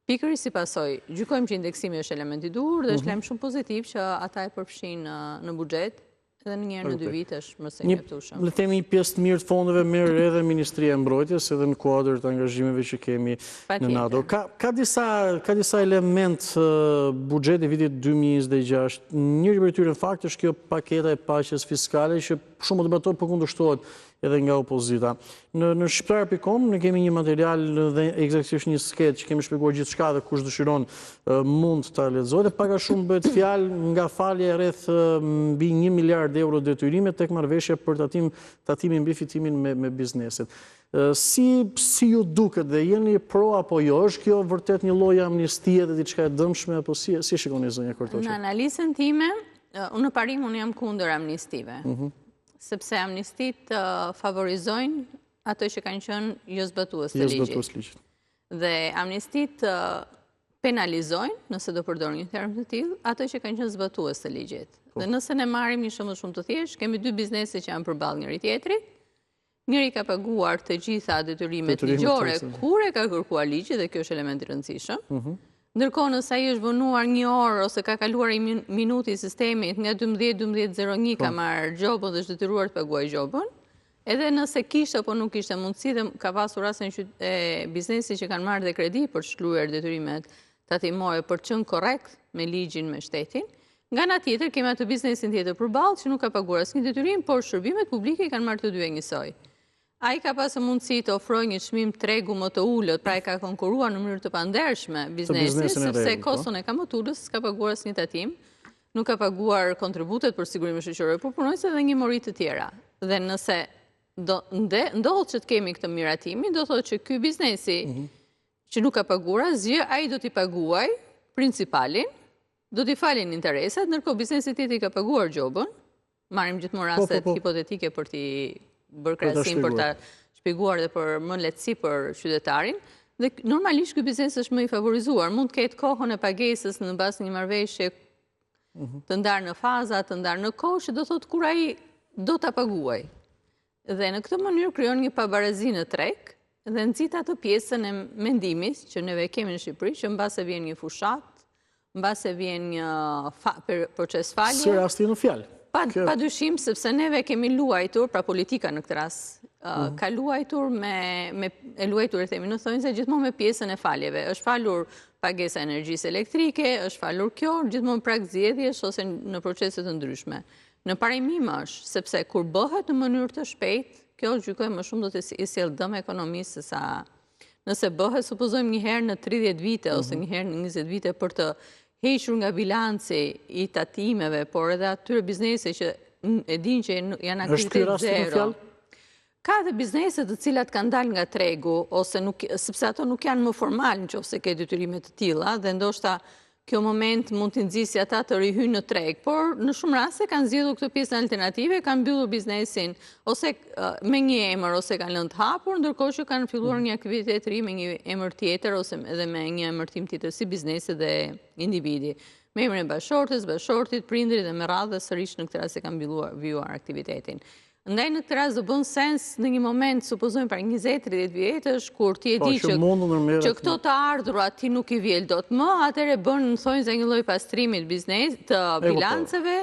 Pikërisht si pasoj, gjykojmë që indeksimi është element i dur dhe është lajm shumë pozitiv që ata e përfshin në buxhet edhe në njëherë në 2 vite është më së mjaftueshëm. Le të themi një pjesë të mirë të fondeve merr edhe Ministria e Mbrojtjes edhe në kuadër të angazhimeve që kemi në NATO. Ka disa element buxheti vitit 2026. Njëri prej tyre në fakt është kjo paketa e paqes fiskale që shumë debatohet por kundërshtohet edhe nga opozita. Në shqiptar.com ne kemi një material dhe eksaktësisht një skeç që kemi shpjeguar gjithçka dhe kush dëshiron mund ta lexojë. Pak a shumë bëhet fjalë nga falja rreth mbi 1 miliard euro detyrime tek marrëveshja për tatimin mbi fitimin me bizneset. Si ju duket dhe jeni pro apo jo? Është kjo vërtet një lloj amnistie dhe diçka e dëmshme apo si shikoni zonja Kortoçi? Në analizën time, unë parim jam kundër amnistive. Sepse amnistit favorizojnë ato që kanë qenë jo zbatues të ligjit. Dhe amnistit penalizojnë, nëse do përdor një term të tillë, ato që kanë qenë zbatues të ligjit. Dhe nëse ne marrim një shembull shumë të thjeshtë, kemi 2 biznese që janë përballë njëri tjetrit. Njëri ka paguar të gjitha detyrimet ligjore kur e ka kërkuar ligji dhe kjo është element i rëndësishëm. Ndërkohë nëse ai është vonuar 1 orë ose ka kaluar 1 minutë i sistemit nga 12:01 ka marrë gjobën dhe është detyruar të paguajë gjobën. Edhe nëse kishte apo nuk kishte mundësi dhe ka pasur raste biznesi që kanë marrë dhe kredi për të shkruar detyrimet tatimore për të qenë korrekt me ligjin me shtetin. Nga ana tjetër kemi atë biznesin tjetër përballë që nuk ka paguar asnjë detyrim, por shërbimet publike i kanë marrë të dy njësoj. Ai ka pasur mundësi të ofrojë një çmim tregu më të ulët, pra ai ka konkuruar në mënyrë të pandershme biznesin, sepse koston e ka më të ulët, s'ka paguar asnjë tatim, nuk ka paguar kontributet për sigurimin shoqëror për punonjësit dhe një mori të tjera. Dhe nëse ndodhet që të kemi këtë miratimin, do thotë që ky biznesi që nuk ka paguar asgjë, ai do t'i paguajë principalin, do t'i falin interesat, ndërkohë biznesi tjetri ka paguar gjobën. Marrim gjithmonë rastet hipotetike për t'i bërë krahasim për ta shpjeguar dhe për më lehtësi për qytetarin. Dhe normalisht ky biznes është më i favorizuar. Mund të ketë kohën e pagesës në bazë një marrëveshje të ndarë në faza, të ndarë në kohë, që do thotë kur ai do ta paguajë. Dhe në këtë mënyrë krijon një pabarazi në treg dhe nxit atë pjesën e mendimit që neve kemi në Shqipëri, që mbase vjen një fushat, mbase vjen një proces falje. Si rasti në fjalë. Pa dyshim, sepse neve kemi luajtur, pra politika në këtë rast, ka luajtur e luajtur e themi në thonjse gjithmonë me pjesën e faljeve. Është falur pagesa energjisë elektrike, është falur kjo, gjithmonë prag zgjedhjesh ose në procese të ndryshme. Në parimim është, sepse kur bëhet në mënyrë të shpejtë, kjo gjykoj më shumë do të sjellë dëm ekonomisë se sa nëse bëhet, supozojmë një herë në 30 vite ose një herë në 20 vite për të hequr nga bilanci i tatimeve, por edhe atyre biznese që e din që janë aktivitet zero. Ka dhe biznese të cilat kanë dalë nga tregu, ose sepse ato nuk janë më formal nëse ke detyrime të tilla, dhe ndoshta kjo moment mund t'i nxjisë ata të rihyjnë në treg, por në shumë raste kanë zgjedhur këtë pjesën alternative, kanë mbyllur biznesin ose me një emër ose kanë lënë të hapur, ndërkohë që kanë filluar një aktivitet të ri me një emër tjetër ose edhe me një emërtim tjetër si biznesi dhe individi. Me emrin e bashortës, bashortit, prindrit dhe me radhë sërish në këtë rast e kanë vjuar aktivitetin. Ndaj në këtë rast do bën sens në një moment, supozojmë para 20-30 vjetësh, kur ti e di që këto të ardhurat ti nuk i vjel dot më, atëherë bën thonjse një lloj pastrimi të bilanceve,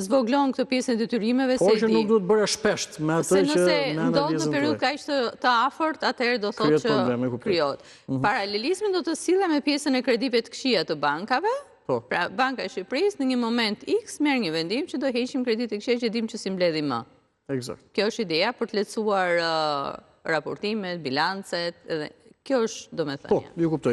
zvoglon këtë pjesën e detyrimeve se po që nuk duhet bërë shpesh me atë që nëse ndodh në periudhë kaq të afërt, atëherë do thotë që krijohet. Paralelizmi do të sillet me pjesën e kredive të këqija të bankave. Pra Banka e Shqipërisë në një moment X merr një vendim që do heqim kreditë të këqija që dim që si mbledhim më. Kjo është ideja për të lehtësuar raportimet, bilancet, edhe kjo është domethënia. Po, ju kuptoj.